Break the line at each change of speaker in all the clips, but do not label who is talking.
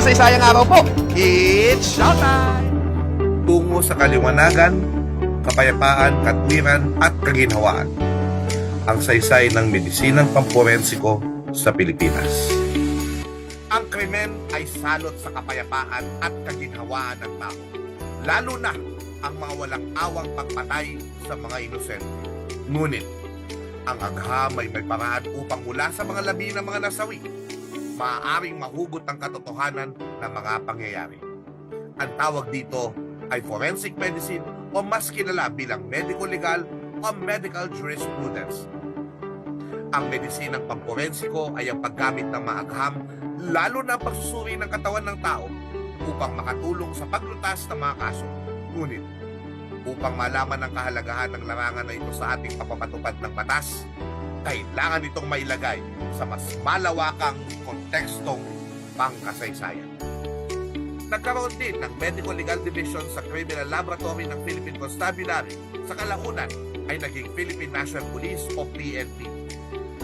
makasaysayang araw po. It's showtime!
Tungo sa kaliwanagan, kapayapaan, katwiran at kaginhawaan. Ang saysay ng medisinang pamporensiko sa Pilipinas. Ang krimen ay salot sa kapayapaan at kaginhawaan ng tao, lalo na ang mga walang awang pagpatay sa mga inosente. Ngunit, ang agham ay may paraan upang mula sa mga labi ng mga nasawi, maaaring mahugot ang katotohanan ng mga pangyayari. Ang tawag dito ay forensic medicine o mas kilala bilang medico-legal o medical jurisprudence. Ang medisinang pamporensiko ay ang paggamit ng maagham, lalo na ang pagsusuri ng katawan ng tao upang makatulong sa paglutas ng mga kaso. Ngunit, upang malaman ang kahalagahan ng larangan na ito sa ating papapatupad ng batas, kailangan itong mailagay sa mas malawakang kontekstong pangkasaysayan. Nagkaroon din ng Medical Legal Division sa Criminal Laboratory ng Philippine Constabulary. Sa kalaunan ay naging Philippine National Police o PNP.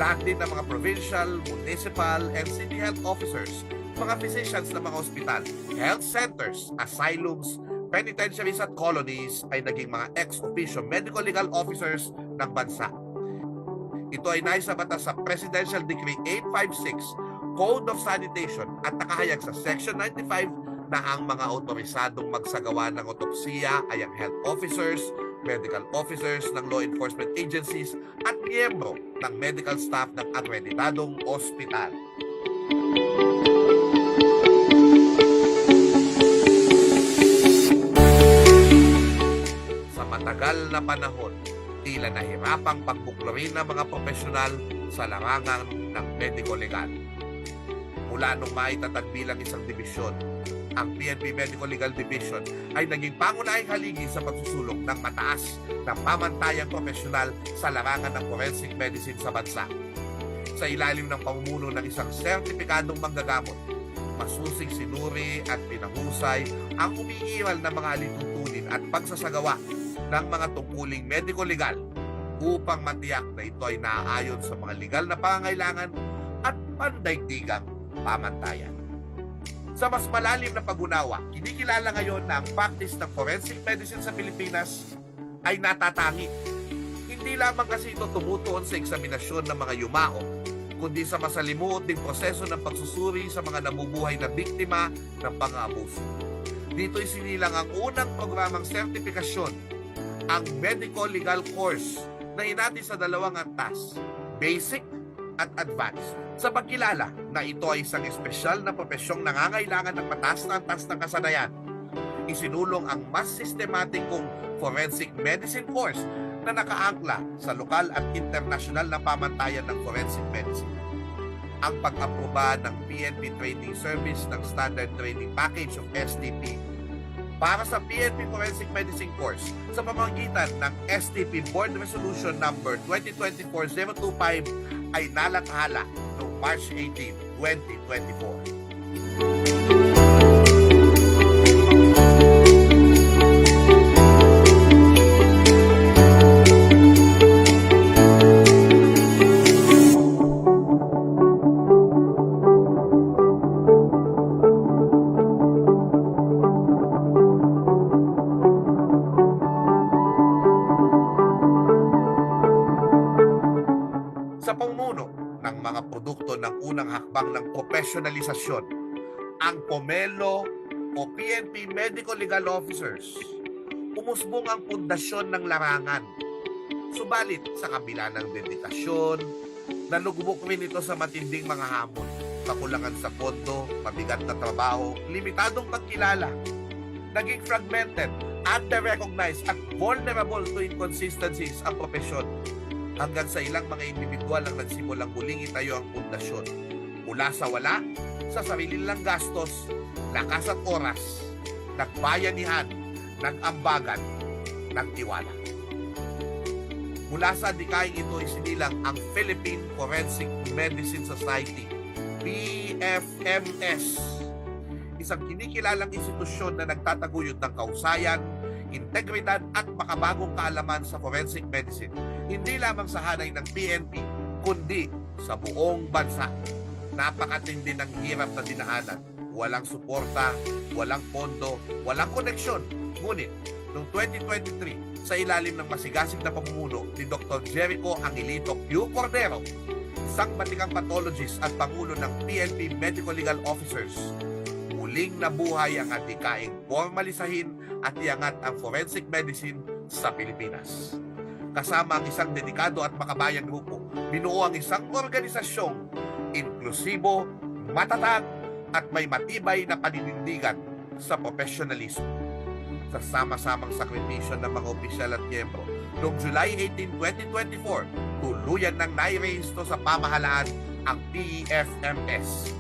Lahat din ng mga provincial, municipal, and city health officers, mga physicians ng mga ospital, health centers, asylums, penitentiaries at colonies ay naging mga ex-officio medical legal officers ng bansa. Ito ay naisabata sa Presidential Decree 856, Code of Sanitation at nakahayag sa Section 95 na ang mga otorisadong magsagawa ng otopsiya ay ang health officers, medical officers ng law enforcement agencies at miyembro ng medical staff ng akreditadong ospital. Sa matagal na panahon, tila nahirapang pagbuklorin ng mga profesional sa larangan ng mediko-legal. Mula nung maitatag bilang isang dibisyon, ang PNP Medical Legal Division ay naging pangunahing haligi sa pagsusulong ng mataas na pamantayang profesional sa larangan ng forensic medicine sa bansa. Sa ilalim ng pamumuno ng isang sertipikadong manggagamot, masusing sinuri at pinahusay ang umiiral ng mga alituntunin at pagsasagawa ng mga tungkuling mediko-legal upang matiyak na ito ay naaayon sa mga legal na pangangailangan at pandaigdigang pamantayan. Sa mas malalim na pag-unawa, kinikilala ngayon na ang practice ng forensic medicine sa Pilipinas ay natatangi. Hindi lamang kasi ito tumutuon sa eksaminasyon ng mga yumao, kundi sa masalimuot ding proseso ng pagsusuri sa mga nabubuhay na biktima ng pang-aabuso. Dito isinilang ang unang programang sertifikasyon, ang Medical Legal Course na hinati sa dalawang antas, Basic at Advanced. Sa pagkilala na ito ay isang espesyal na profesyong nangangailangan ng mataas na antas ng kasanayan, isinulong ang mas sistematikong forensic medicine course na nakaangkla sa lokal at internasyonal na pamantayan ng forensic medicine. Ang pag-aproba ng PNP Training Service ng Standard Training Package of STP para sa PNP Forensic Medicine Course sa pamamagitan ng STP Board Resolution Number 2024-025 ay nalathala noong March 18, 2024. Sa pamumuno ng mga produkto ng unang hakbang ng profesionalisasyon, ang POMELO o PNP Medical Legal Officers, umusbong ang pundasyon ng larangan. Subalit sa kabila ng dedikasyon, nalugmok rin ito sa matinding mga hamon, kakulangan sa pondo, mabigat na trabaho, limitadong pagkilala, naging fragmented, under-recognized at vulnerable to inconsistencies ang profesyon. Hanggang sa ilang mga individual ang nagsimulang muling itayo ang pundasyon. Mula sa wala, sa sarili nilang gastos, lakas at oras, nagbayanihan, nag-ambagan, nagtiwala. Mula sa dikaing ito isinilang ang Philippine Forensic Medicine Society, PFMS. Isang kinikilalang institusyon na nagtataguyod ng kausayan, integridad at makabagong kaalaman sa forensic medicine, hindi lamang sa hanay ng PNP, kundi sa buong bansa. Napakatindi ng hirap na dinaanan, walang suporta, walang pondo, walang koneksyon. Ngunit, noong 2023, sa ilalim ng masigasig na pamumuno ni Dr. Jericho Angelito Q. Cordero, isang batikang pathologist at pangulo ng PNP Medical Legal Officers, muling nabuhay ang adhikaing formalisahin at iangat ang forensic medicine sa Pilipinas. Kasama ang isang dedikado at makabayang grupo, binuo ang isang organisasyong inklusibo, matatag at may matibay na paninindigan sa professionalismo. Sa sama-samang sakripisyo ng mga opisyal at miyembro, noong July 18, 2024, tuluyan ng nairehisto sa pamahalaan ang PEFMS.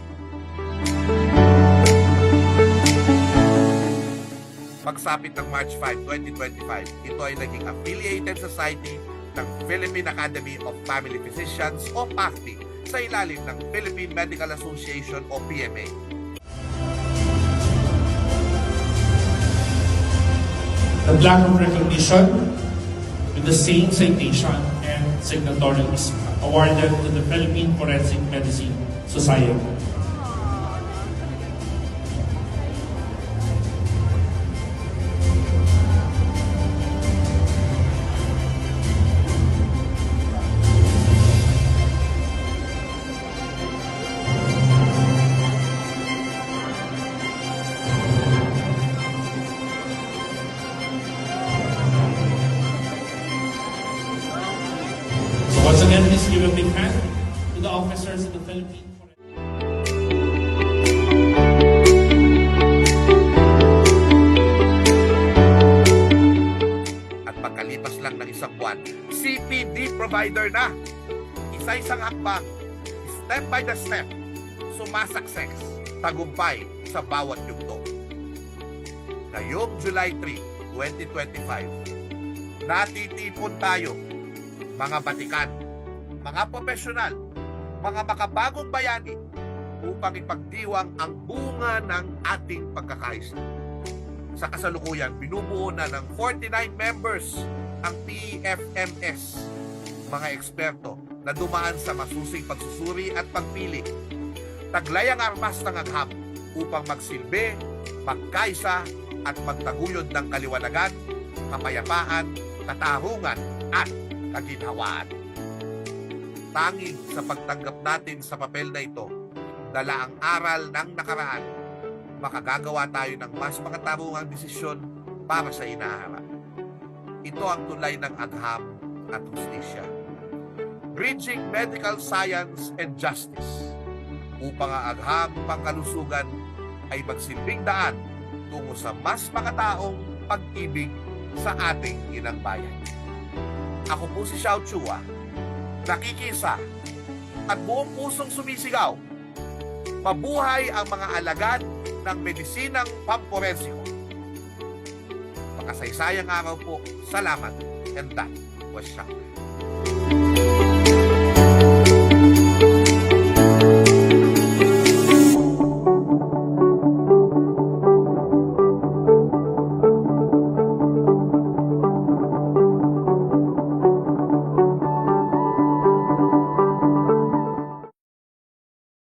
Pagsapit ng March 5, 2025, ito ay naging affiliated society ng Philippine Academy of Family Physicians o PAFPI sa ilalim ng Philippine Medical Association o PMA.
The plaque of recognition with the same citation and signatory is awarded to the Philippine Forensic Medicine Society. Once again, please give a big hand to the officers of the Philippine Forensic.
At pagkalipas lang ng isang buwan, CPD provider na. Isa-isang hakbang, step by the step, sumasakses, tagumpay sa bawat yugto. Ngayong July 3, 2025, natitipon tayo, mga batikan, mga profesional, mga makabagong bayani, upang ipagdiwang ang bunga ng ating pagkakaisa. Sa kasalukuyan, binubuo na ng 49 members ang PEFMS, mga eksperto na dumaan sa masusing pagsusuri at pagpili. Taglay ang armas ng agham upang magsilbi, magkaisa at magtaguyod ng kaliwanagan, kapayapaan, katarungan at kaginhawaan. Tanging sa pagtanggap natin sa papel na ito, dala ang aral ng nakaraan, makagagawa tayo ng mas makatarungang desisyon para sa inaharap. Ito ang tulay ng agham at hustisya. Bridging Medical Science and Justice upang ang agham pangkalusugan ay magsilbing daan tungo sa mas makataong pag-ibig sa ating inang bayan. Ako po si Xiao Chua, nakikisa at buong pusong sumisigaw. Mabuhay ang mga alagad ng medisinang pamporensiko. Makasaysayang araw po. Salamat. And that was Xiao.